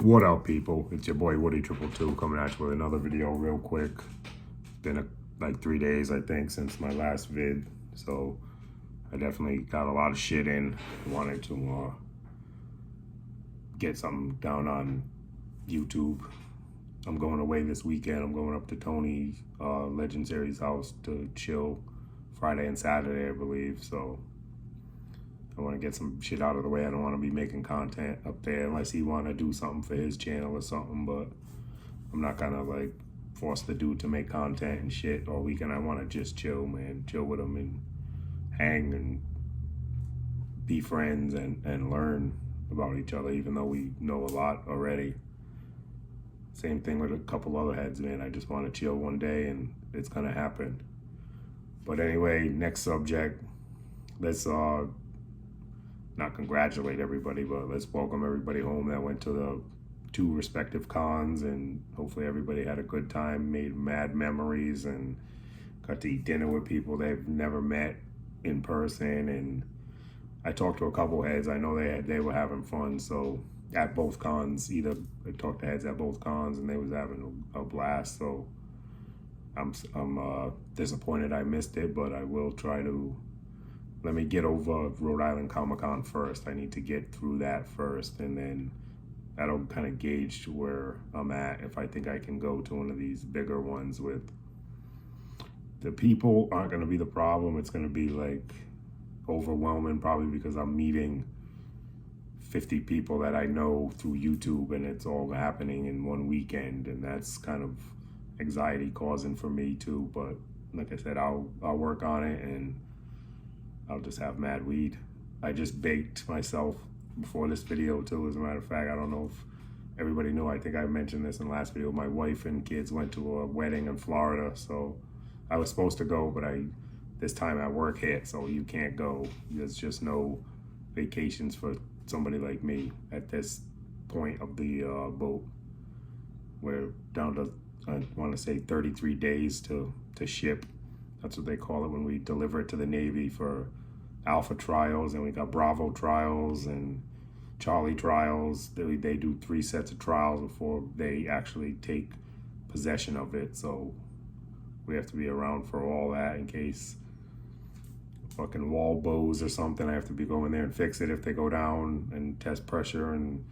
What up, people? It's your boy Woody222 coming at you with another video real quick. Been like 3 days, I think, since my last vid, so I definitely got a lot of shit in. Wanted to get something down on YouTube. I'm going away this weekend. I'm going up to Tony Legend Series house to chill Friday and Saturday, I believe. So I want to get some shit out of the way. I don't want to be making content up there unless he want to do something for his channel or something, but I'm not gonna like force the dude to make content and shit all weekend. I want to just chill, man. Chill with him and hang and be friends and learn about each other, even though we know a lot already. Same thing with a couple other heads, man. I just want to chill one day and it's gonna happen. But anyway, next subject. Let's not congratulate everybody, but let's welcome everybody home that went to the 2 respective cons, and hopefully everybody had a good time, made mad memories, and got to eat dinner with people they've never met in person. And I talked to a couple heads. I know they were having fun. So at both cons, I talked to heads at both cons, and they was having a blast. So I'm disappointed I missed it, but I will try to. Let me get over Rhode Island Comic-Con first. I need to get through that first, and then that'll kind of gauge where I'm at. If I think I can go to one of these bigger ones with the people aren't going to be the problem. It's going to be like overwhelming, probably because I'm meeting 50 people that I know through YouTube, and it's all happening in one weekend, and that's kind of anxiety causing for me too. But like I said, I'll work on it, and I'll just have mad weed. I just baked myself before this video too, as a matter of fact. I don't know if everybody knew. I think I mentioned this in the last video. My wife and kids went to a wedding in Florida, so I was supposed to go, but this time at work hit, so you can't go. There's just no vacations for somebody like me at this point of the boat. We're down to, I want to say, 33 days to ship. That's what they call it when we deliver it to the Navy for Alpha trials, and we got Bravo trials and Charlie trials. They do 3 sets of trials before they actually take possession of it. So we have to be around for all that in case fucking wall bows or something. I have to be going there and fix it if they go down and test pressure. And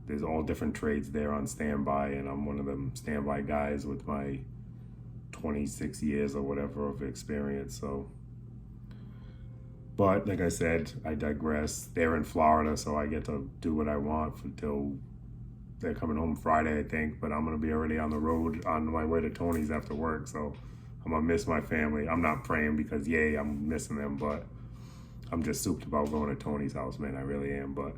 there's all different trades there on standby, and I'm one of them standby guys with my 26 years or whatever of experience. So, but like I said, I digress. They're in Florida, so I get to do what I want until they're coming home Friday, I think. But I'm gonna be already on the road on my way to Tony's after work, so I'm gonna miss my family. I'm not praying because yay, I'm missing them, but I'm just souped about going to Tony's house, man. I really am. But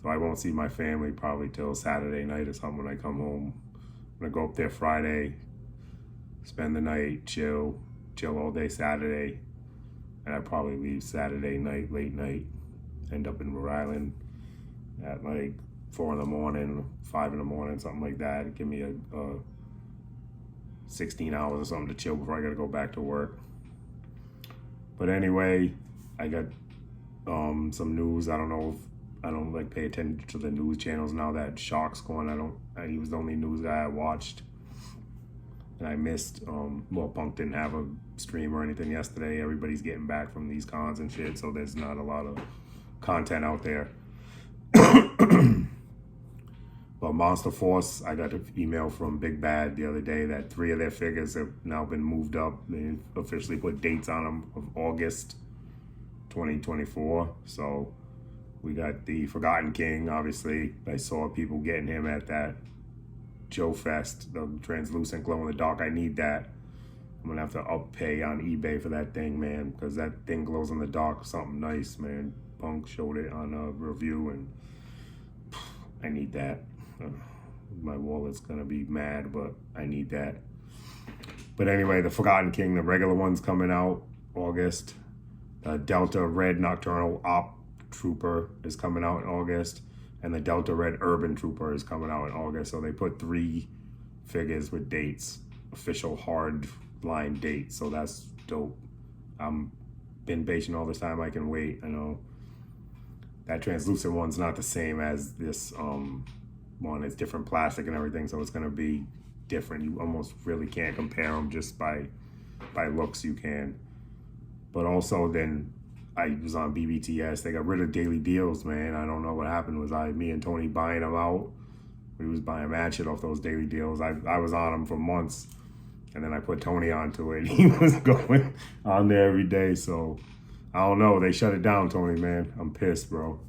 so I won't see my family probably till Saturday night or something when I come home. I'm gonna go up there Friday, spend the night, chill all day Saturday, and I probably leave Saturday night, late night, end up in Rhode Island at like 4 in the morning, 5 in the morning, something like that. Give me a 16 hours or something to chill before I gotta go back to work. But anyway, I got some news. I don't know if I don't like pay attention to the news channels now that Shark's going. He was the only news guy I watched. And I missed, well, Punk didn't have a stream or anything yesterday. Everybody's getting back from these cons and shit, so there's not a lot of content out there. But Monster Force, I got an email from Big Bad the other day that 3 of their figures have now been moved up. They officially put dates on them of August 2024. So we got the Forgotten King, obviously. I saw people getting him at that Joe Fest, the translucent glow in the dark. I need that. I'm gonna have to up pay on eBay for that thing, man, because that thing glows in the dark, something nice, man. Punk showed it on a review, and I need that. My wallet's gonna be mad, but I need that. But anyway, the Forgotten King, the regular one's coming out August. Delta Red Nocturnal Op Trooper is coming out in August, and the Delta Red Urban Trooper is coming out in August. So they put 3 figures with dates, official hard line dates. So that's dope. I'm been patient all this time. I can wait. I know that translucent one's not the same as this one. It's different plastic and everything, so it's gonna be different. You almost really can't compare them just by looks. You can, but also then I was on BBTS. They got rid of daily deals, man. I don't know what happened. Was me and Tony buying them out? We was buying mad shit off those daily deals. I was on them for months, and then I put Tony onto it. He was going on there every day, so I don't know. They shut it down, Tony, man. I'm pissed, bro.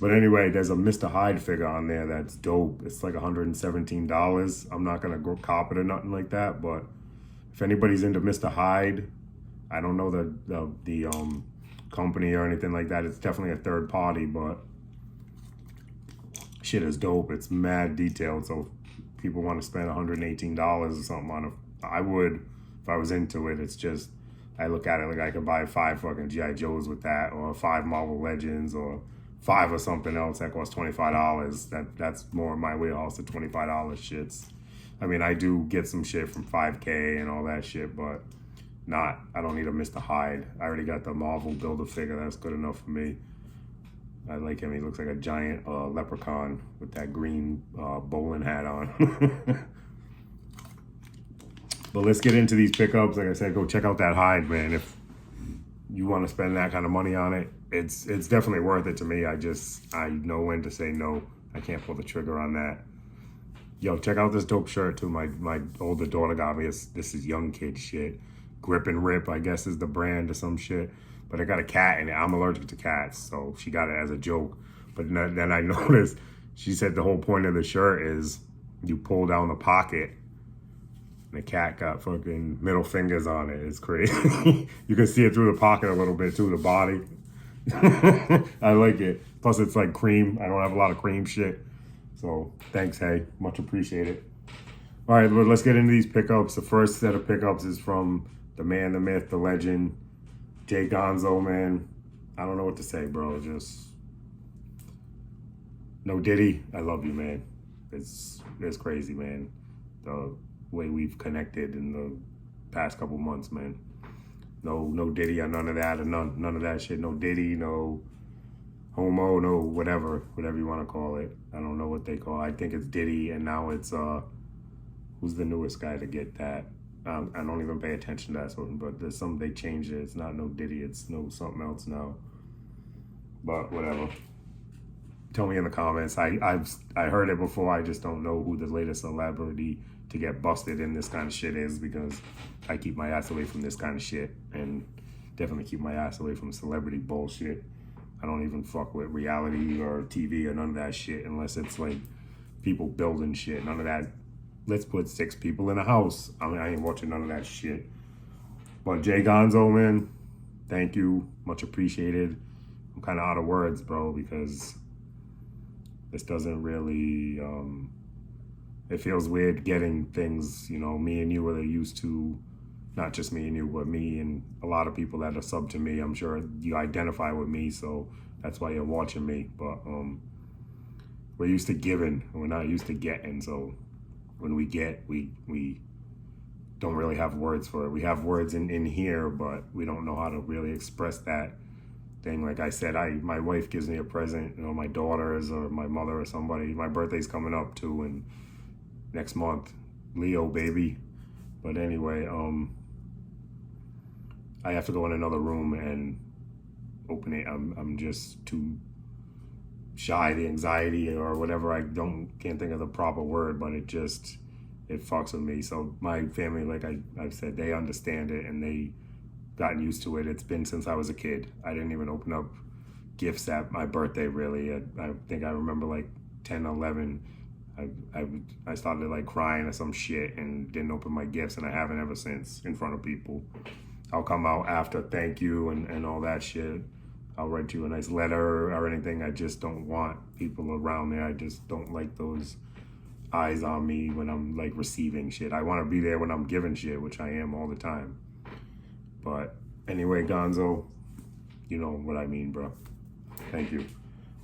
But anyway, there's a Mr. Hyde figure on there that's dope. It's like $117. I'm not gonna go cop it or nothing like that, but if anybody's into Mr. Hyde, I don't know the company or anything like that. It's definitely a third party, but shit is dope. It's mad detailed, so if people want to spend $118 or something on it, I would if I was into it. It's just, I look at it like I could buy 5 fucking G.I. Joes with that, or 5 Marvel Legends, or 5 or something else that costs $25. That's more my wheelhouse, the $25 shits. I mean, I do get some shit from 5K and all that shit, but I don't need a Mr. Hyde. I already got the Marvel Build-A-Figure. That's good enough for me. I like him. He looks like a giant leprechaun with that green bowling hat on. But let's get into these pickups. Like I said, go check out that Hyde, man. If you want to spend that kind of money on it, it's definitely worth it to me. I know when to say no. I can't pull the trigger on that. Yo, check out this dope shirt too. My older daughter got me. This is young kid shit. Grip and Rip, I guess, is the brand or some shit. But I got a cat in it. I'm allergic to cats, so she got it as a joke. But then I noticed, she said the whole point of the shirt is you pull down the pocket, and the cat got fucking middle fingers on it. It's crazy. You can see it through the pocket a little bit too, the body. I like it. Plus it's like cream. I don't have a lot of cream shit. So thanks, hey. Much appreciated. All right, let's get into these pickups. The first set of pickups is from the man, the myth, the legend, Jay Gonzo, man. I don't know what to say, bro. Just no Diddy. I love you, man. It's crazy, man. The way we've connected in the past couple months, man. No Diddy or none of that, or none of that shit. No Diddy, no homo, no whatever you want to call it. I don't know what they call it. I think it's Diddy, and now it's who's the newest guy to get that? I don't even pay attention to that sort of, but there's some, they changed it. It's not no Diddy, it's no something else now. But whatever. Tell me in the comments. I heard it before. I just don't know who the latest celebrity to get busted in this kind of shit is, because I keep my ass away from this kind of shit, and definitely keep my ass away from celebrity bullshit. I don't even fuck with reality or TV or none of that shit unless it's like people building shit. None of that. Let's put 6 people in a house. I mean, I ain't watching none of that shit. But Jay Gonzo, man, thank you. Much appreciated. I'm kind of out of words, bro, because this doesn't really, it feels weird getting things, you know, me and you were used to, not just me and you, but me and a lot of people that are sub to me. I'm sure you identify with me, so that's why you're watching me. But we're used to giving, and we're not used to getting, so when we get, we don't really have words for it. We have words in here, but we don't know how to really express that thing. Like I said, my wife gives me a present, you know, my daughters or my mother or somebody. My birthday's coming up too, and next month, Leo baby. But anyway, I have to go in another room and open it. I'm just too shy, the anxiety or whatever. Can't think of the proper word, but it fucks with me. So my family, like I've said, they understand it and they gotten used to it. It's been since I was a kid. I didn't even open up gifts at my birthday, really. I think I remember like 10, 11, I started like crying or some shit and didn't open my gifts, and I haven't ever since in front of people. I'll come out after thank you and all that shit. I'll write you a nice letter or anything. I just don't want people around me. I just don't like those eyes on me when I'm like receiving shit. I want to be there when I'm giving shit, which I am all the time. But anyway, Gonzo, you know what I mean, bro. Thank you.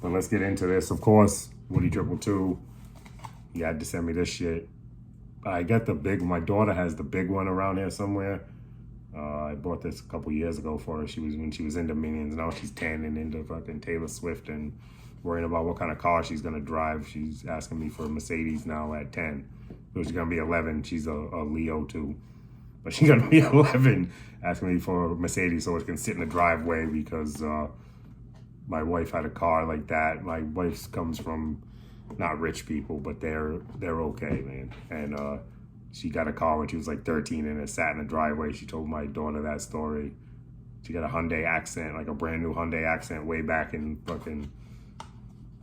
But let's get into this. Of course, Woody 222, he had to send me this shit. I got the big, my daughter has the big one around here somewhere. I bought this a couple years ago for her. When she was into Minions. Now she's tanning into fucking Taylor Swift and worrying about what kind of car she's gonna drive. She's asking me for a Mercedes now at 10. So she's gonna be 11. She's a Leo too. But she's gonna be 11 asking me for a Mercedes so it can sit in the driveway because my wife had a car like that. My wife comes from not rich people, but they're okay, man. And she got a car when she was like 13 and it sat in the driveway. She told my daughter that story. She got a Hyundai Accent, like a brand new Hyundai Accent way back in fucking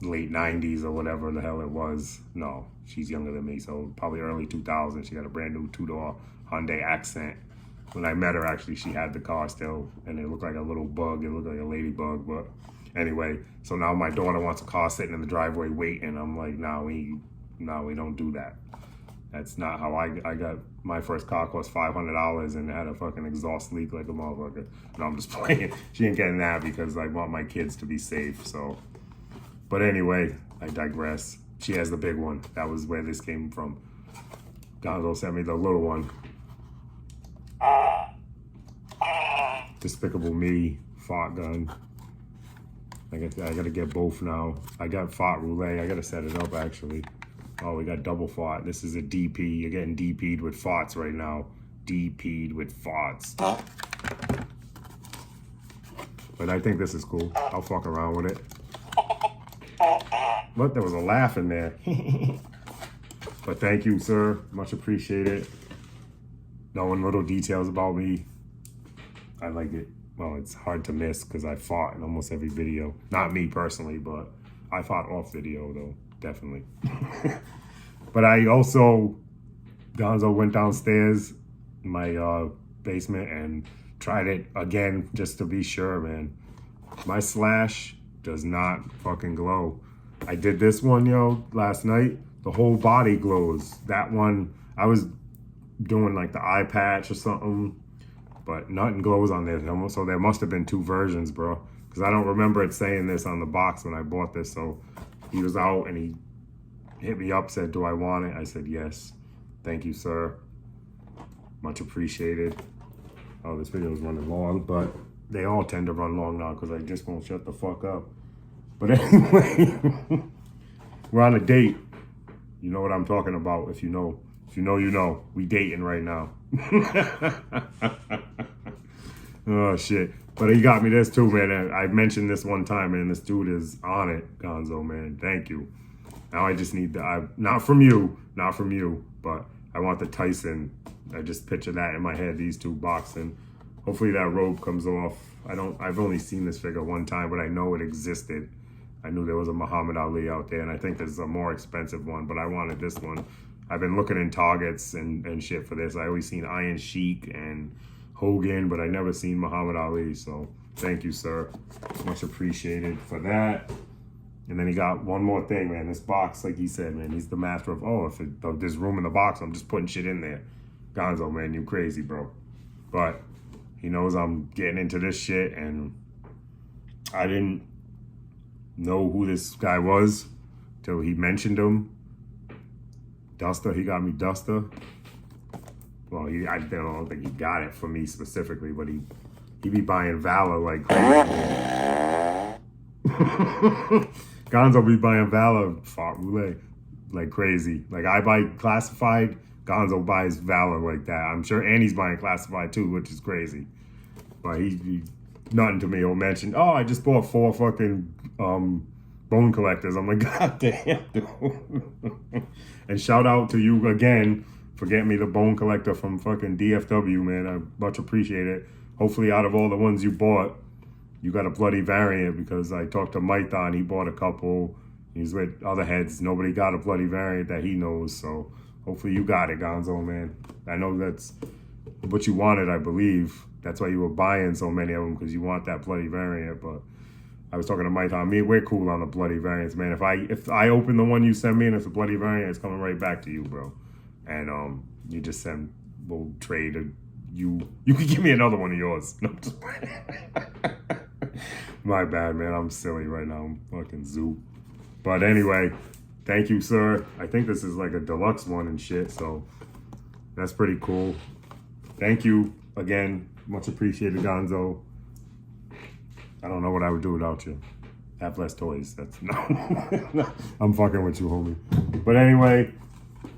late 90s or whatever the hell it was. No, she's younger than me, so probably early 2000s. She got a brand new two-door Hyundai Accent. When I met her, actually, she had the car still, and it looked like a little bug. It looked like a ladybug, but anyway. So now my daughter wants a car sitting in the driveway waiting. I'm like, no, we don't do that. That's not how I got my first car. Cost $500 and it had a fucking exhaust leak like a motherfucker. No, I'm just playing. She ain't getting that because I want my kids to be safe. So, but anyway, I digress. She has the big one. That was where this came from. Gonzo sent me the little one. Despicable Me fart gun. I gotta get both now. I got fart roulette. I gotta set it up actually. Oh, we got double fart. This is a DP. You're getting DP'd with farts right now. DP'd with farts. But I think this is cool. I'll fuck around with it. But there was a laugh in there. But thank you, sir. Much appreciated. Knowing little details about me. I like it. Well, it's hard to miss because I fought in almost every video. Not me personally, but I fought off video though. Definitely. But I also, Gonzo went downstairs in my basement and tried it again just to be sure, man. My Slash does not fucking glow. I did this one, last night. The whole body glows. That one, I was doing like the eye patch or something, but nothing glows on this. So there must have been two versions, bro. Because I don't remember it saying this on the box when I bought this. So he was out and he hit me up, said, do I want it? I said, yes. Thank you, sir. Much appreciated. Oh, this video is running long, but they all tend to run long now because I just won't shut the fuck up. But anyway, we're on a date. You know what I'm talking about. If you know, you know. We dating right now. Oh, shit. But he got me this too, man. I mentioned this one time, man. This dude is on it, Gonzo, man. Thank you. Now I just need the, not from you, but I want the Tyson. I just picture that in my head, these two boxing. Hopefully that robe comes off. I've only seen this figure one time, but I know it existed. I knew there was a Muhammad Ali out there, and I think there's a more expensive one, but I wanted this one. I've been looking in Targets and shit for this. I always seen Iron Sheik and Hogan, but I never seen Muhammad Ali, so thank you, sir. Much appreciated for that. And then he got one more thing, man. This box, like he said, man, he's the master of, if there's room in the box, I'm just putting shit in there. Gonzo, man, you crazy, bro. But he knows I'm getting into this shit, and I didn't know who this guy was till he mentioned him. Duster, he got me Duster. Well, I don't think he got it for me specifically, but he be buying Valor like crazy. Gonzo be buying Valor, fart roulette, like crazy. Like I buy Classified, Gonzo buys Valor like that. I'm sure Annie's buying Classified too, which is crazy. But he nothing to me. He'll mention, I just bought 4 fucking Bone Collectors. I'm like, God damn, dude. And shout out to you again for getting me the Bone Collector from fucking DFW, man. I much appreciate it. Hopefully out of all the ones you bought, you got a bloody variant, because I talked to Mython, he bought a couple. He's with other heads. Nobody got a bloody variant that he knows, so hopefully you got it, Gonzo, man. I know that's what you wanted, I believe. That's why you were buying so many of them, because you want that bloody variant. But I was talking to Mython. We're cool on the bloody variants, man. If I open the one you send me and it's a bloody variant, it's coming right back to you, bro. And you just we'll trade you can give me another one of yours. No, just my bad, man. I'm silly right now. I'm fucking zoo. But anyway, thank you, sir. I think this is like a deluxe one and shit, so that's pretty cool. Thank you again. Much appreciated, Gonzo. I don't know what I would do without you. Have less toys. That's no. I'm fucking with you, homie. But anyway,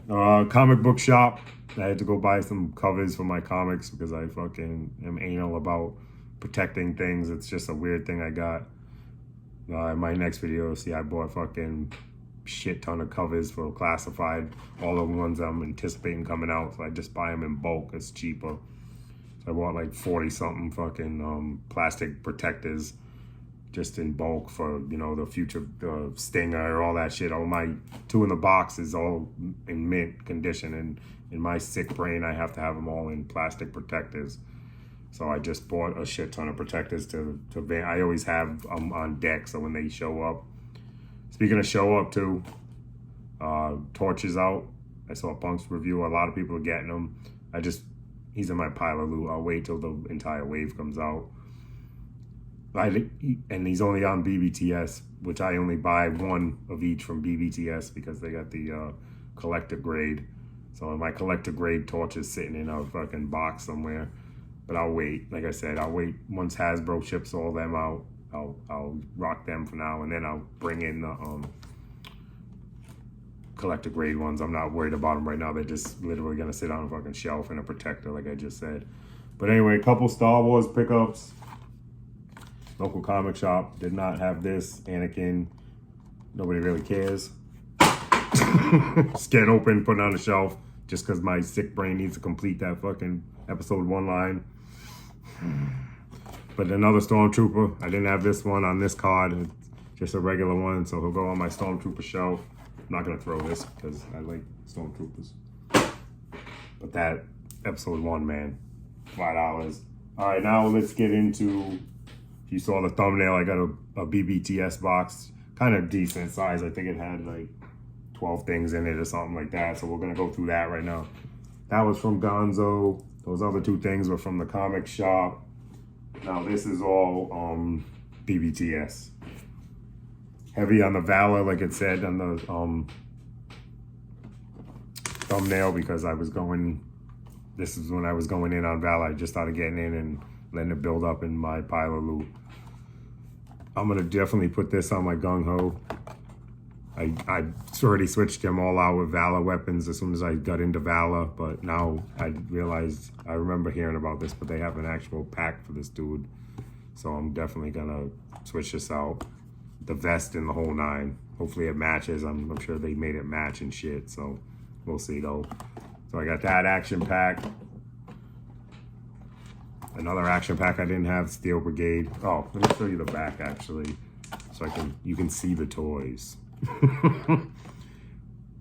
comic book shop. I had to go buy some covers for my comics because I fucking am anal about protecting things. It's just a weird thing I got. In my next video, see, I bought fucking shit ton of covers for classified. All the ones I'm anticipating coming out. So I just buy them in bulk. It's cheaper. So I bought like 40 something fucking plastic protectors just in bulk for, you know, the future Stinger, all that shit. All my 2 in the box is all in mint condition, and in my sick brain I have to have them all in plastic protectors. So I just bought a shit ton of protectors to I always have them on deck, so when they show up. Speaking of show up too, Torch is out. I saw Punk's review. A lot of people are getting them. He's in my pile of loot. I'll wait till the entire wave comes out. And he's only on BBTS, which I only buy 1 of each from BBTS because they got the collector grade. So my collector grade Torch is sitting in a fucking box somewhere. But I'll wait. Like I said, I'll wait once Hasbro ships all them out. I'll rock them for now, and then I'll bring in the collector grade ones. I'm not worried about them right now. They're just literally gonna sit on a fucking shelf in a protector, like I just said. But anyway, a couple Star Wars pickups. Local comic shop did not have this. Anakin, nobody really cares. Scan open, put it on the shelf, just because my sick brain needs to complete that fucking episode 1 line. But another Stormtrooper, I didn't have this one on this card. It's just a regular one, so he'll go on my Stormtrooper shelf. I'm not gonna throw this because I like Stormtroopers. But that episode 1, man, $5. All right, now let's get into, if you saw the thumbnail, I got a BBTS box, kind of decent size. I think it had like 12 things in it or something like that. So we're gonna go through that right now. That was from Gonzo. Those other 2 things were from the comic shop. Now this is all BBTS. Heavy on the Valor, like it said on the thumbnail, because this is when I was going in on Valor. I just started getting in and letting it build up in my pile of loot. I'm gonna definitely put this on my Gung Ho. I already switched them all out with Valor weapons as soon as I got into Valor, but now I realized, I remember hearing about this, but they have an actual pack for this dude. So I'm definitely gonna switch this out. The vest and the whole 9. Hopefully it matches. I'm sure they made it match and shit, so we'll see though. So I got that action pack. Another action pack I didn't have, Steel Brigade. Oh, let me show you the back actually, so you can see the toys.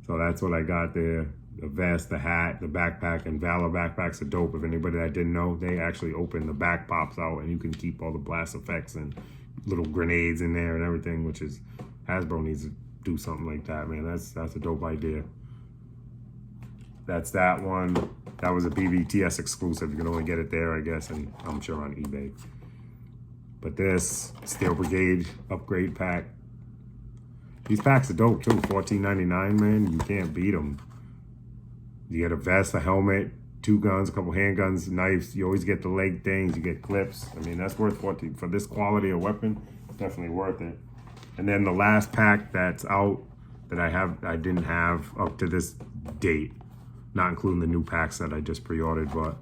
So that's what I got there. The vest, the hat, the backpack, and Valor backpacks are dope. If anybody that didn't know, they actually open, the back pops out and you can keep all the blast effects and little grenades in there and everything, which is, Hasbro needs to do something like that, man. That's a dope idea. That's that one. That was a BBTS exclusive. You can only get it there, I guess, and I'm sure on eBay. But this Steel Brigade upgrade pack, these packs are dope too. $14.99, man. You can't beat them. You get a vest, a helmet, 2 guns, a couple handguns, knives. You always get the leg things. You get clips. I mean, that's worth 14 for this quality of weapon. Definitely worth it. And then the last pack that's out that I didn't have up to this date, not including the new packs that I just pre-ordered, but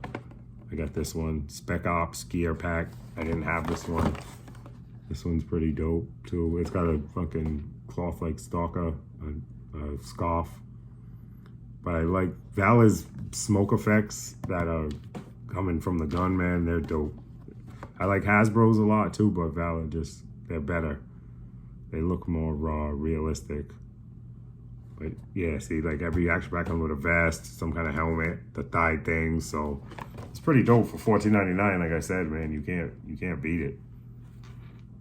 I got this one, Spec Ops Gear Pack. I didn't have this one. This one's pretty dope too. It's got a fucking cloth like stalker, a scarf. But I like Valor's smoke effects that are coming from the gun, man. They're dope. I like Hasbro's a lot too, but Valor they're better. They look more realistic. But yeah, see, like every action pack comes with a vest, some kind of helmet, the thigh thing. So it's pretty dope for $14.99. Like I said, man, you can't beat it.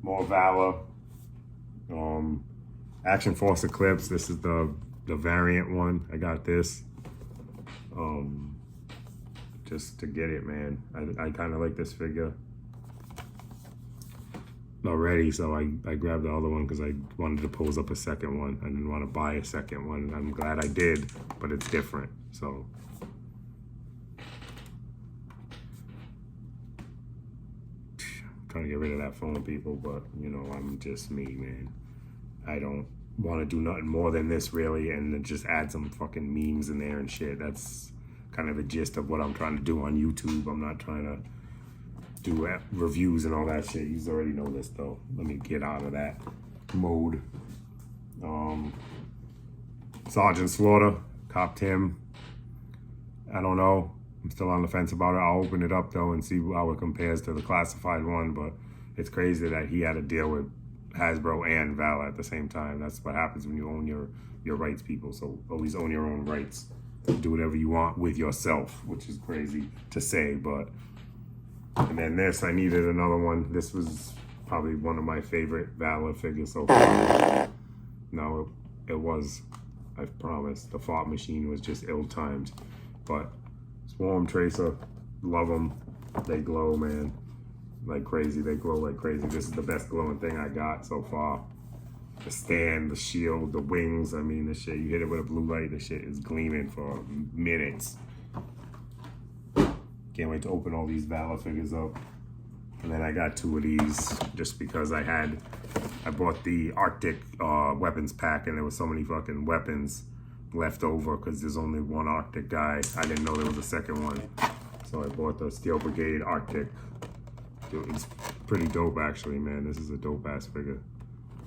More Valor. Action Force Eclipse. This is the variant one. I got this just to get it, man. I kind of like this figure already, so I grabbed the other one because I wanted to pose up a second one. I didn't want to buy a second one. I'm glad I did, but it's different. So I'm trying to get rid of that phone, people, but, you know, I'm just me, man. I don't want to do nothing more than this, really, and then just add some fucking memes in there and shit. That's kind of the gist of what I'm trying to do on YouTube. I'm not trying to do reviews and all that shit. You already know this, though. Let me get out of that mode. Sergeant Slaughter, Cop Tim. I don't know. I'm still on the fence about it. I'll open it up, though, and see how it compares to the classified one, but it's crazy that he had to deal with Hasbro and Valor at the same time. That's what happens when you own your rights, people. So always own your own rights. Do whatever you want with yourself, which is crazy to say, but... And then this, I needed another one. This was probably one of my favorite Valor figures so far. No, it was, I promise. The fart machine was just ill-timed. But Swarm Tracer, love them. They glow, man. Like crazy. They glow like crazy. This is the best glowing thing I got so far. The stand, the shield, the wings. I mean, this shit, you hit it with a blue light, the shit is gleaming for minutes. Can't wait to open all these Valor figures up. And then I got 2 of these just because I bought the Arctic weapons pack, and there was so many fucking weapons left over because there's only one Arctic guy. I didn't know there was a second one. So I bought the Steel Brigade Arctic. Dude, it's pretty dope, actually, man. This is a dope ass figure.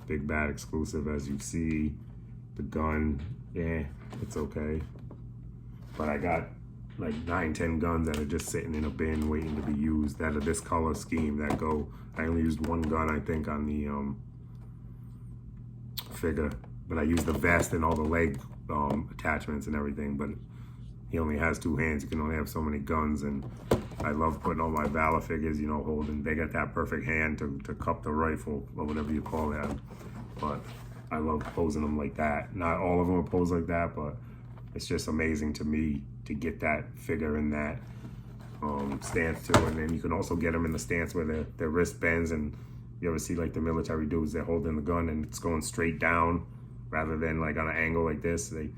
Big Bad exclusive, as you see. The gun, yeah, it's okay. But I got like 9-10 guns that are just sitting in a bin waiting to be used that are this color scheme that go. I only used one gun, I think, on the figure, but I used the vest and all the leg attachments and everything, but he only has 2 hands. You can only have so many guns, and I love putting all my Valor figures, you know, holding. They got that perfect hand to cup the rifle or whatever you call it. But I love posing them like that. Not all of them are posed like that, but it's just amazing to me to get that figure in that stance too. And then you can also get them in the stance where their wrist bends, and you ever see like the military dudes, they're holding the gun and it's going straight down rather than like on an angle like this. It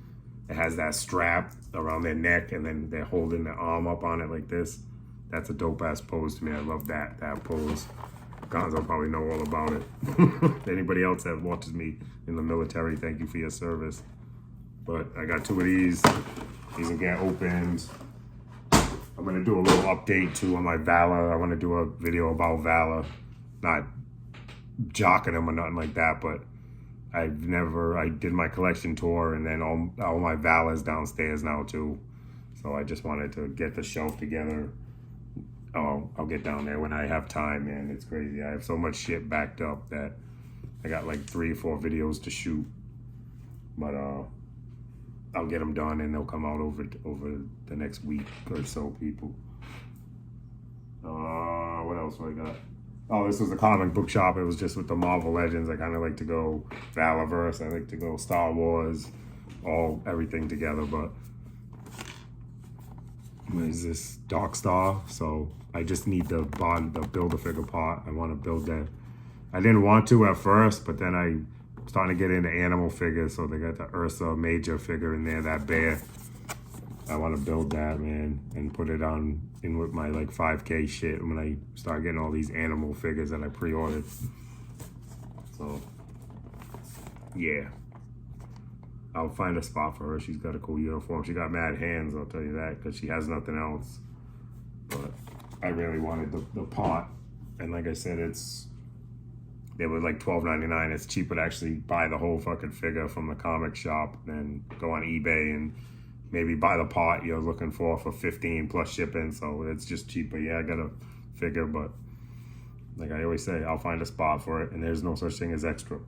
has that strap around their neck, and then they're holding their arm up on it like this. That's a dope ass pose to me. I love that pose. Gonzo probably know all about it. Anybody else that watches me in the military, thank you for your service. But I got 2 of these. These will get opened. I'm gonna do a little update too on my Valor. I want to do a video about Valor, not jocking them or nothing like that, but I did my collection tour, and then all my Valor's downstairs now too. So I just wanted to get the shelf together. Oh, I'll get down there when I have time, man. It's crazy. I have so much shit backed up that I got like 3 or 4 videos to shoot. But I'll get them done, and they'll come out over the next week or so, people. What else do I got? Oh, this was a comic book shop. It was just with the Marvel Legends. I kind of like to go Valorverse. I like to go Star Wars, everything together. But what is this? Dark Star. So I just need the Build-A-Figure part. I want to build that. I didn't want to at first, but then I'm starting to get into animal figures. So they got the Ursa Major figure in there, that bear. I want to build that, man, and put it in with my like 5K shit when I start getting all these animal figures that I pre-ordered. So yeah, I'll find a spot for her. She's got a cool uniform. She got mad hands, I'll tell you that, because she has nothing else. But I really wanted the pot, and like I said, they were like $12.99. It's cheaper to actually buy the whole fucking figure from the comic shop than go on eBay and maybe buy the part you're looking for $15 plus shipping. So it's just cheaper. Yeah, I got a figure, but like I always say, I'll find a spot for it, and there's no such thing as extra.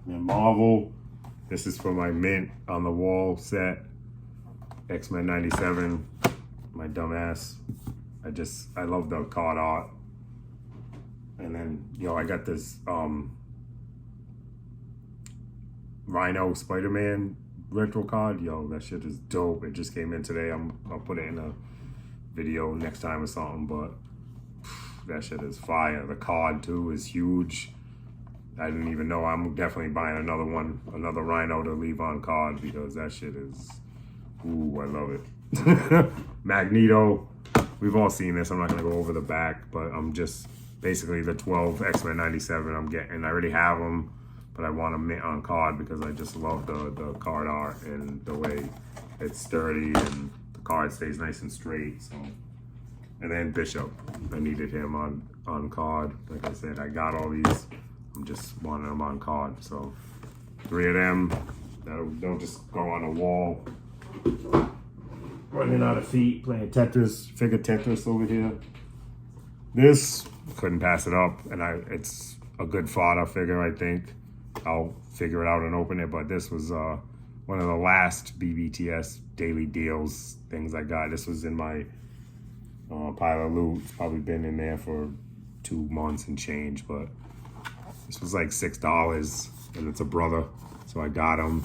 And Marvel, this is for my mint on the wall set. X-Men 97, my dumbass. I love the card art. And then, I got this Rhino Spider-Man retro card. That shit is dope. It just came in today. I'll put it in a video next time or something, but that shit is fire. The card too is huge. I didn't even know. I'm definitely buying another Rhino to leave on card, because that shit is, ooh, I love it. Magneto, we've all seen this. I'm not gonna go over the back, but I'm just basically the 12 X-Men 97 I'm getting. I already have them, but I want them mint on card because I just love the card art and the way it's sturdy and the card stays nice and straight. So, and then Bishop, I needed him on card. Like I said, I got all these. I'm just wanting them on card. So 3 of them. They'll just go on the wall. Running out of feet, playing Tetris, figure Tetris over here. This, couldn't pass it up, and it's a good fodder figure, I think. I'll figure it out and open it, but this was one of the last BBTS daily deals things I got. This was in my pile of loot. It's probably been in there for 2 months and change, but this was like $6, and it's a brother, so I got him.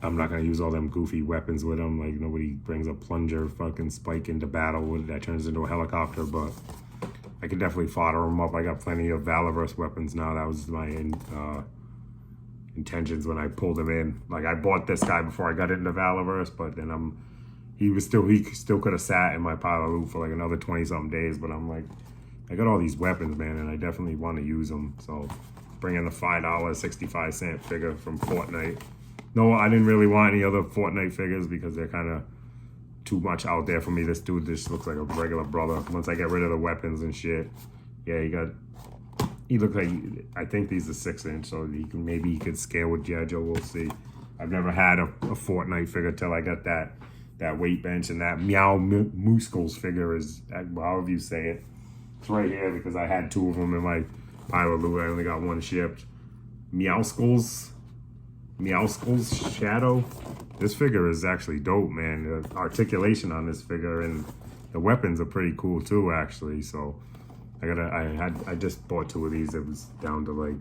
I'm not gonna use all them goofy weapons with him. Like, nobody brings a plunger fucking spike into battle with it that turns into a helicopter, but I could definitely fodder him up. I got plenty of Valorverse weapons now. That was my intentions when I pulled him in. Like, I bought this guy before I got into Valorverse, but then he still could have sat in my pile of loot for like another 20 something days, but I'm like, I got all these weapons, man, and I definitely want to use them. So bring in the $5.65 figure from Fortnite. No, I didn't really want any other Fortnite figures because they're kind of too much out there for me. This dude just looks like a regular brother. Once I get rid of the weapons and shit, yeah, he looks like, I think these are 6-inch, so maybe he could scale with G.I. Joe. We'll see. I've never had a Fortnite figure till I got that weight bench, and that Meow Muscles figure is, however you say it. It's right here because I had 2 of them in my pile of loot. I only got 1 shipped. Meowskulls Shadow. This figure is actually dope, man. The articulation on this figure and the weapons are pretty cool too, actually. So I just bought 2 of these. It was down to like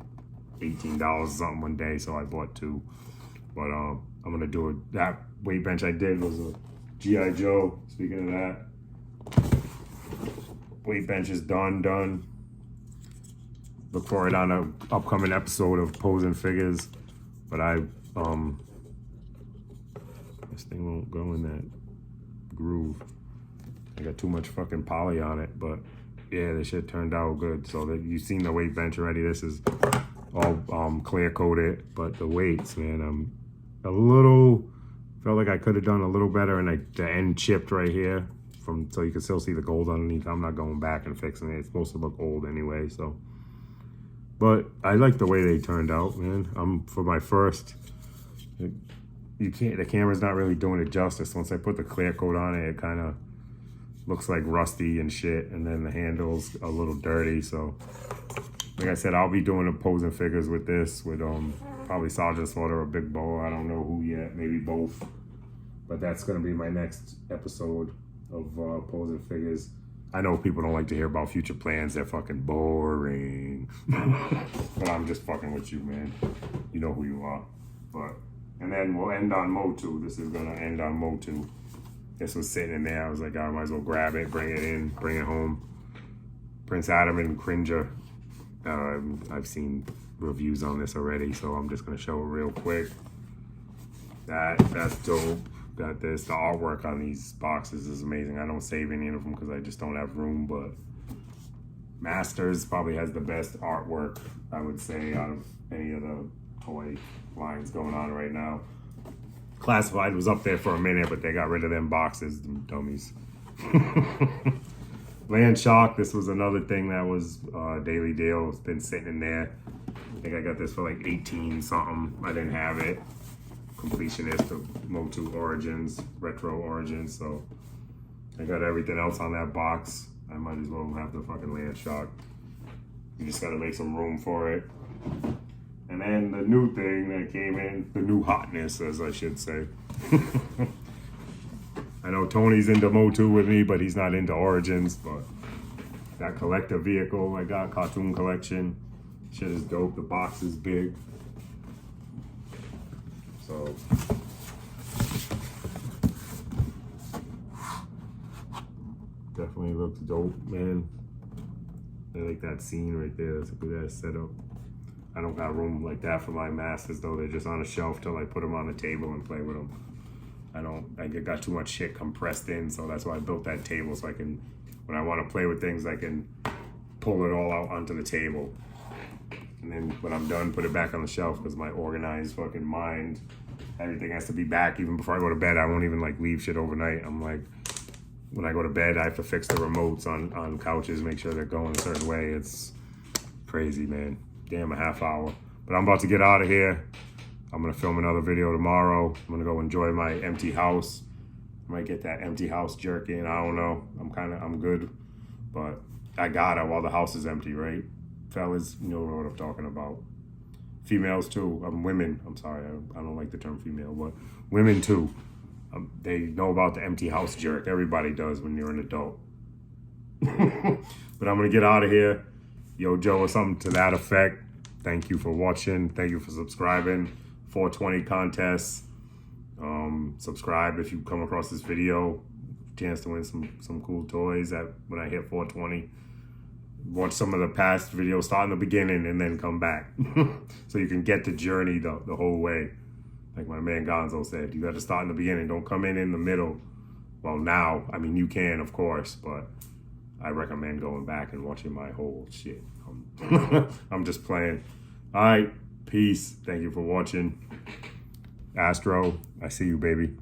$18 or something one day, so I bought 2. But I'm gonna do it. That weight bench I did was a G.I. Joe. Speaking of that, weight bench is done. Look for it on an upcoming episode of Posing Figures. But this thing won't go in that groove. I got too much fucking poly on it, but yeah, this shit turned out good. So you've seen the weight bench already. This is all clear coated, but the weights, man, I'm a little, felt like I could have done a little better, and the end chipped right here so you can still see the gold underneath. I'm not going back and fixing it. It's supposed to look old anyway, so. But I like the way they turned out, man. For my first, the camera's not really doing it justice. Once I put the clear coat on it, it kind of looks like rusty and shit. And then the handle's a little dirty. So, like I said, I'll be doing the Posing Figures with this, with probably Sergeant Slaughter or Big Bo. I don't know who yet, maybe both. But that's gonna be my next episode of Posing Figures. I know people don't like to hear about future plans. They're fucking boring. But I'm just fucking with you, man. You know who you are. And then we'll end on Motu. This is gonna end on Motu. This was sitting in there. I was like, I might as well grab it, bring it in, bring it home. Prince Adam and Cringer. I've seen reviews on this already, so I'm just gonna show it real quick. That's dope. Got this. The artwork on these boxes is amazing. I don't save any of them because I just don't have room, but Masters probably has the best artwork, I would say, out of any of the toy lines going on right now. Classified was up there for a minute, but they got rid of them boxes, them dummies. Land Shark, this was another thing that was daily deal. It's been sitting in there. I think I got this for like 18 something. I didn't have it. Completionist of Motu Origins, Retro Origins, so I got everything else on that box. I might as well have the fucking Land Shark. You just gotta make some room for it. And then the new thing that came in, the new hotness, as I should say. I know Tony's into Motu with me, but he's not into Origins, but that collector vehicle I got, Cartoon Collection, shit is dope. The box is big. So definitely looks dope, man. I like that scene right there. That's a good ass setup. I don't got room like that for my Masters though. They're just on a shelf till I put them on the table and play with them. I got too much shit compressed in, so that's why I built that table, so I can, when I want to play with things, I can pull it all out onto the table. And then when I'm done, put it back on the shelf, because my organized fucking mind, everything has to be back. Even before I go to bed, I won't even like leave shit overnight. I'm like, when I go to bed, I have to fix the remotes on couches, make sure they're going a certain way. It's crazy, man. Damn, a half hour. But I'm about to get out of here. I'm gonna film another video tomorrow. I'm gonna go enjoy my empty house. I might get that empty house jerk in, I don't know. I'm good, but I gotta while the house is empty, right? Fellas, you know what I'm talking about. Females too, women, I'm sorry, I don't like the term female, but women too. They know about the empty house jerk. Everybody does when you're an adult. But I'm gonna get out of here. Yo, Joe, or something to that effect. Thank you for watching. Thank you for subscribing. 420 contests. Subscribe if you come across this video. Chance to win some cool toys when I hit 420. Watch some of the past videos, start in the beginning and then come back. So you can get the journey the whole way. Like my man Gonzo said, you got to start in the beginning. Don't come in the middle. Well, now, I mean, you can, of course, but I recommend going back and watching my whole shit. I'm just playing. All right, peace. Thank you for watching. Astro, I see you, baby.